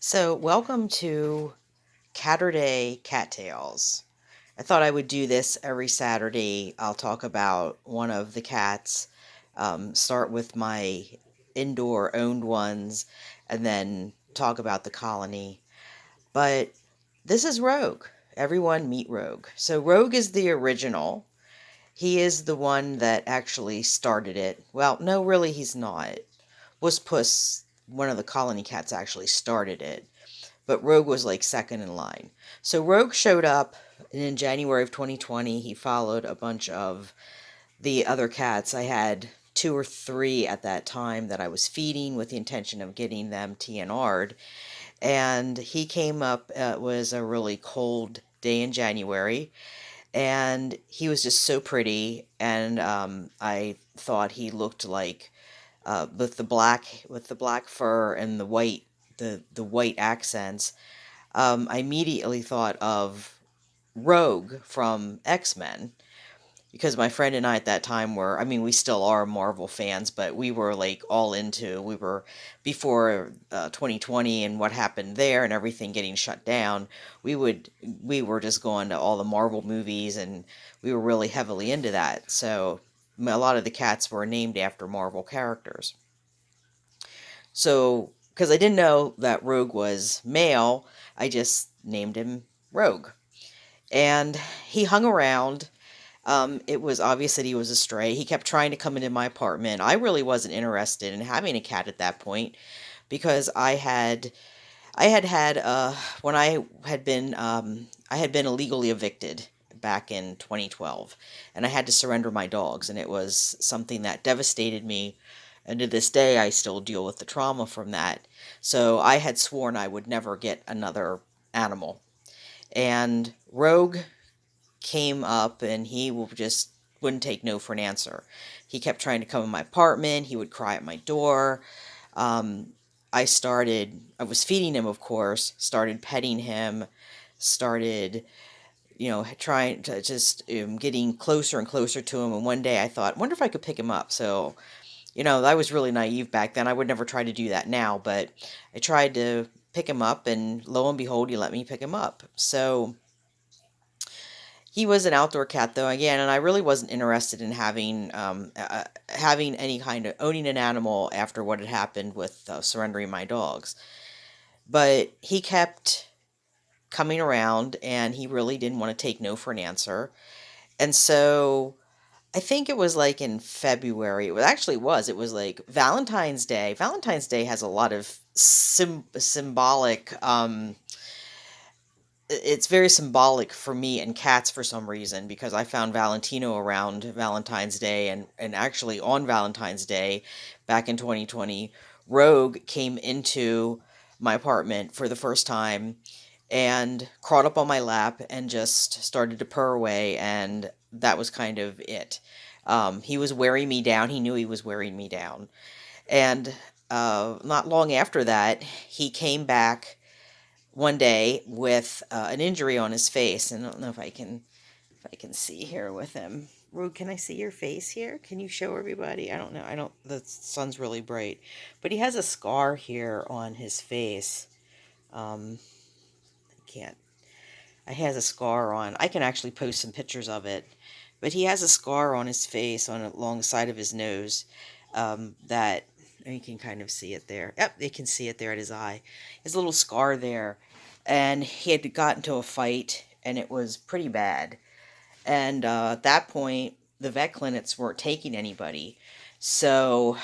So, welcome to Caturday Cattails. I thought I would do this every Saturday. I'll talk about one of the cats, start with my indoor owned ones, and then talk about the colony. But this is Rogue. Everyone meet Rogue. So, Rogue is the original. He is the one that actually started it. Well, no, really, he's not. Wuss Puss, one of the colony cats, actually started it, but Rogue was like second in line. So Rogue showed up in January of 2020. He followed a bunch of the other cats. I had two or three at that time that I was feeding with the intention of getting them TNR'd. And he came up, it was a really cold day in January, and he was just so pretty. And I thought he looked like with the black fur and the white accents. I immediately thought of Rogue from X-Men because my friend and I at that time were, I mean, we still are Marvel fans, but we were like we were before 2020 and what happened there and everything getting shut down. We were just going to all the Marvel movies and we were really heavily into that. So a lot of the cats were named after Marvel characters. So, because I didn't know that Rogue was male, I just named him Rogue. And he hung around. It was obvious that he was a stray. He kept trying to come into my apartment. I really wasn't interested in having a cat at that point because I had when I had been illegally evicted back in 2012, and I had to surrender my dogs, and it was something that devastated me. And to this day, I still deal with the trauma from that. So I had sworn I would never get another animal. And Rogue came up, and just wouldn't take no for an answer. He kept trying to come in my apartment. He would cry at my door. Um, I was feeding him, of course, started petting him, started, trying to just getting closer and closer to him. And one day I thought, wonder if I could pick him up. So, I was really naive back then. I would never try to do that now, but I tried to pick him up, and lo and behold, he let me pick him up. So he was an outdoor cat, though, again, and I really wasn't interested in having any kind of owning an animal after what had happened with surrendering my dogs. But he kept coming around, and he really didn't want to take no for an answer. And so I think it was like in February. It was like Valentine's Day. Valentine's Day has a lot of symbolic. It's very symbolic for me and cats for some reason because I found Valentino around Valentine's Day, and actually on Valentine's Day back in 2020, Rogue came into my apartment for the first time and crawled up on my lap and just started to purr away, and that was kind of it. He was wearing me down. He knew he was wearing me down. And not long after that, he came back one day with an injury on his face. And I don't know if I can see here with him. Rude, can I see your face here? Can you show everybody? I don't know. I don't. The sun's really bright, but he has a scar here on his face. I can't. He has a scar on. I can actually post some pictures of it, but he has a scar on his face on along the side of his nose. That you can kind of see it there. Yep, they can see it there at his eye. His little scar there, and he had gotten into a fight, and it was pretty bad. And at that point, the vet clinics weren't taking anybody. So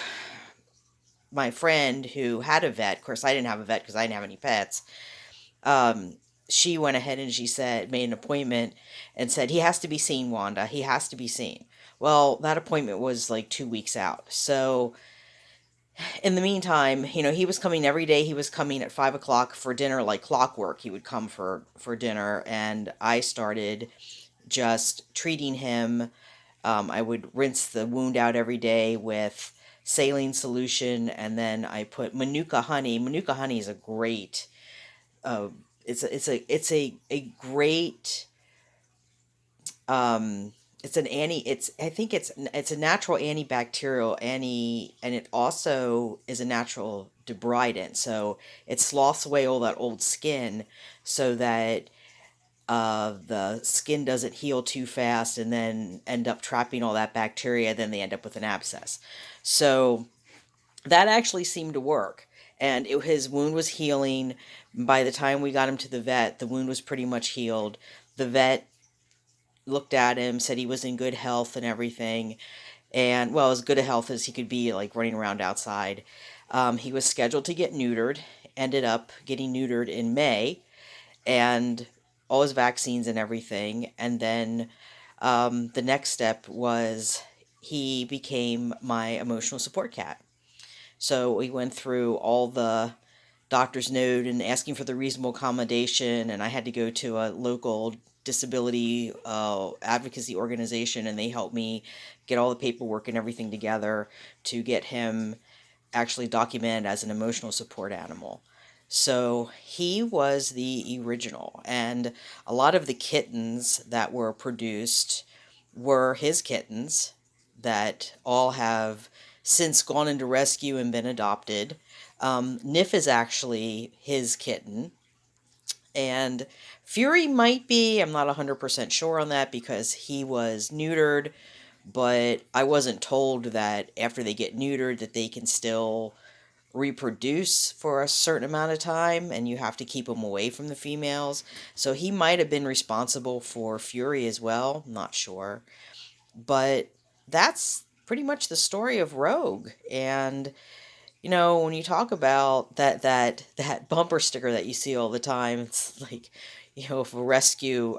my friend who had a vet, of course I didn't have a vet because I didn't have any pets. Um, she went ahead and she said, made an appointment and said, he has to be seen, Wanda. He has to be seen. Well, that appointment was like 2 weeks out. So in the meantime, he was coming every day. He was coming at 5 o'clock for dinner, like clockwork. He would come for dinner, and I started just treating him. I would rinse the wound out every day with saline solution, and then I put Manuka honey. Manuka honey is a great. Uh, it's a great. Um, it's an anti it's I think it's a natural antibacterial and it also is a natural debridement. So it sloughs away all that old skin so that the skin doesn't heal too fast and then end up trapping all that bacteria. Then they end up with an abscess. So that actually seemed to work. And his wound was healing. By the time we got him to the vet, the wound was pretty much healed. The vet looked at him, said he was in good health and everything. And, well, as good a health as he could be, like running around outside. He was scheduled to get neutered, ended up getting neutered in May, and all his vaccines and everything. And then the next step was he became my emotional support cat. So we went through all the doctor's note and asking for the reasonable accommodation, and I had to go to a local disability advocacy organization, and they helped me get all the paperwork and everything together to get him actually documented as an emotional support animal. So he was the original, and a lot of the kittens that were produced were his kittens that all have since gone into rescue and been adopted. Nif is actually his kitten, and Fury might be, I'm not 100% sure on that because he was neutered, but I wasn't told that after they get neutered that they can still reproduce for a certain amount of time and you have to keep them away from the females. So he might have been responsible for Fury as well, not sure. But that's pretty much the story of Rogue. And when you talk about that bumper sticker that you see all the time, it's like, if a rescue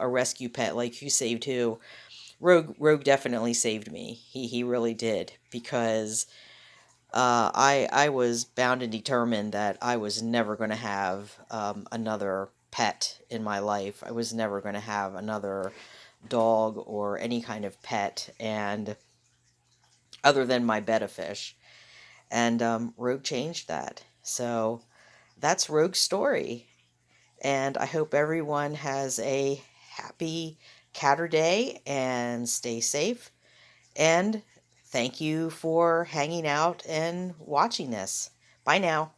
pet, like who saved who. Rogue definitely saved me. He really did, because I was bound and determined that I was never going to have another pet in my life. I was never going to have another dog or any kind of pet, and other than my betta fish. And Rogue changed that. So that's Rogue's story. And I hope everyone has a happy Caturday and stay safe. And thank you for hanging out and watching this. Bye now.